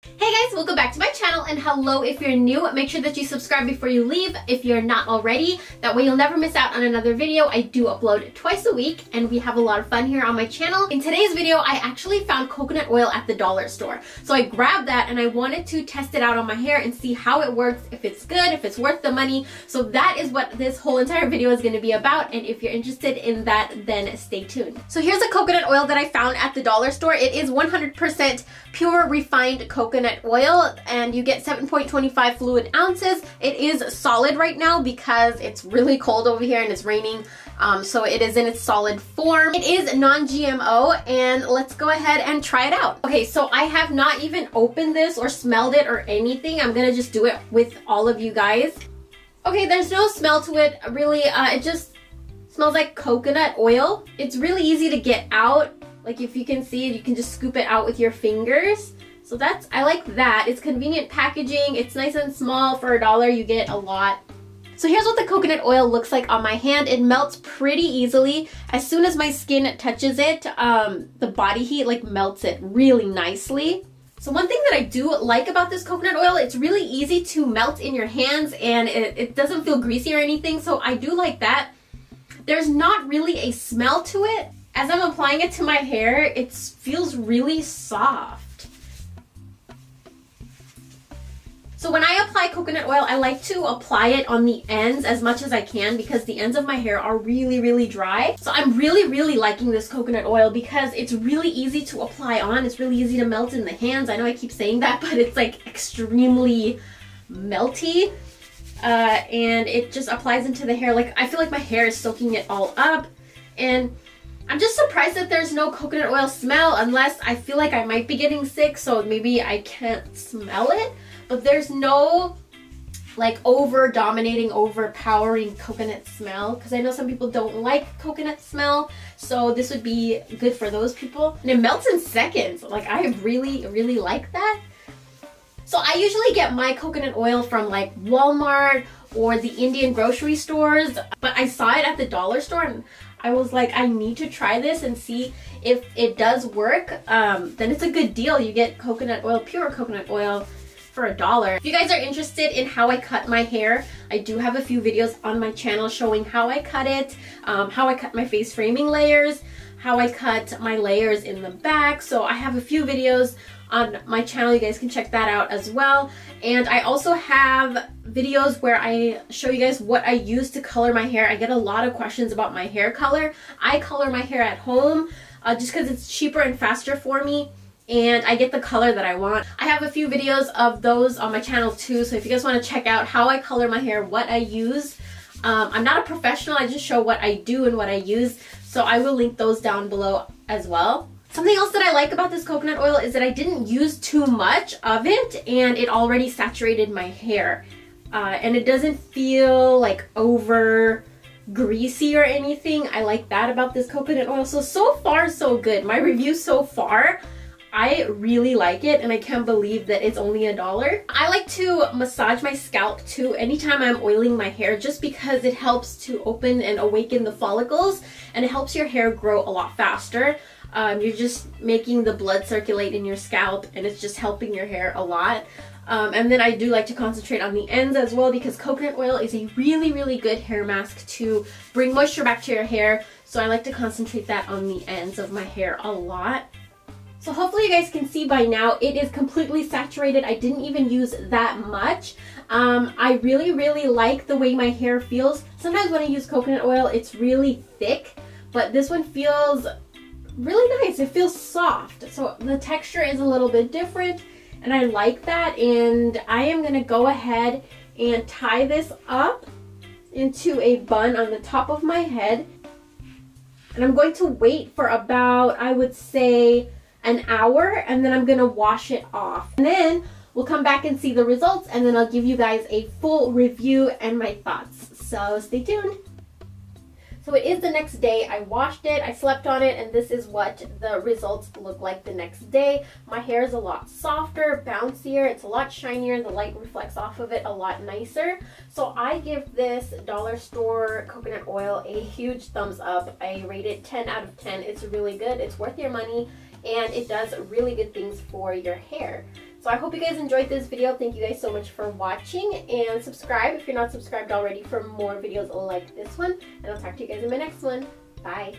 Hey guys, welcome back to my channel, and hello if you're new. Make sure that you subscribe before you leave if you're not already. That way you'll never miss out on another video. I do upload twice a week and we have a lot of fun here on my channel. In today's video, I actually found coconut oil at the dollar store. So I grabbed that and I wanted to test it out on my hair and see how it works, if it's good, if it's worth the money. So that is what this whole entire video is going to be about, and if you're interested in that, then stay tuned. So here's a coconut oil that I found at the dollar store. It is 100% pure refined coconut oil, and you get 7.25 fluid ounces. It is solid right now because it's really cold over here and it's raining, so it is in its solid form. It is non-GMO, and let's go ahead and try it out. Okay, so I have not even opened this or smelled it or anything. I'm gonna just do it with all of you guys. Okay, there's no smell to it really. It just smells like coconut oil. It's really easy to get out. Like, if you can see it, you can just scoop it out with your fingers. So I like that. It's convenient packaging. It's nice and small. For $1, you get a lot. So here's what the coconut oil looks like on my hand. It melts pretty easily. As soon as my skin touches it, the body heat like melts it really nicely. So one thing that I do like about this coconut oil, it's really easy to melt in your hands, and it doesn't feel greasy or anything. So I do like that. There's not really a smell to it. As I'm applying it to my hair, it feels really soft. So when I apply coconut oil, I like to apply it on the ends as much as I can because the ends of my hair are really, really dry. So I'm really, really liking this coconut oil because it's really easy to apply on. It's really easy to melt in the hands. I know I keep saying that, but it's like extremely melty. And it just applies into the hair. Like, I feel like my hair is soaking it all up. And I'm just surprised that there's no coconut oil smell, unless I feel like I might be getting sick, so maybe I can't smell it. But there's no like overdominating, overpowering coconut smell, because I know some people don't like coconut smell, so this would be good for those people. And it melts in seconds. Like, I really, really like that. So I usually get my coconut oil from like Walmart or the Indian grocery stores, but I saw it at the dollar store and I was like, I need to try this and see if it does work. Then it's a good deal. You get coconut oil, pure coconut oil, for $1. If you guys are interested in how I cut my hair, I do have a few videos on my channel showing how I cut it, how I cut my face framing layers, how I cut my layers in the back. So I have a few videos on my channel. You guys can check that out as well. And I also have videos where I show you guys what I use to color my hair. I get a lot of questions about my hair color. I color my hair at home just because it's cheaper and faster for me, and I get the color that I want. I have a few videos of those on my channel too, so if you guys want to check out how I color my hair, what I use. I'm not a professional, I just show what I do and what I use, so I will link those down below as well. Something else that I like about this coconut oil is that I didn't use too much of it, and it already saturated my hair. And it doesn't feel like over greasy or anything. I like that about this coconut oil. So far so good. My review so far, I really like it, and I can't believe that it's only $1. I like to massage my scalp too anytime I'm oiling my hair, just because it helps to open and awaken the follicles, and it helps your hair grow a lot faster. You're just making the blood circulate in your scalp, and it's just helping your hair a lot. And then I do like to concentrate on the ends as well, because coconut oil is a really, really good hair mask to bring moisture back to your hair. So I like to concentrate that on the ends of my hair a lot. So hopefully you guys can see by now, it is completely saturated. I didn't even use that much. I really, really like the way my hair feels. Sometimes when I use coconut oil, it's really thick, but this one feels really nice. It feels soft. So the texture is a little bit different, and I like that. And I am gonna go ahead and tie this up into a bun on the top of my head. And I'm going to wait for about, I would say, an hour, and then I'm gonna wash it off. And then we'll come back and see the results, and then I'll give you guys a full review and my thoughts. So stay tuned. So it is the next day. I washed it, I slept on it, and this is what the results look like the next day. My hair is a lot softer, bouncier, it's a lot shinier, the light reflects off of it a lot nicer. So I give this dollar store coconut oil a huge thumbs up. I rate it 10 out of 10. It's really good, it's worth your money, and it does really good things for your hair. So I hope you guys enjoyed this video. Thank you guys so much for watching, and subscribe if you're not subscribed already for more videos like this one. And I'll talk to you guys in my next one. Bye.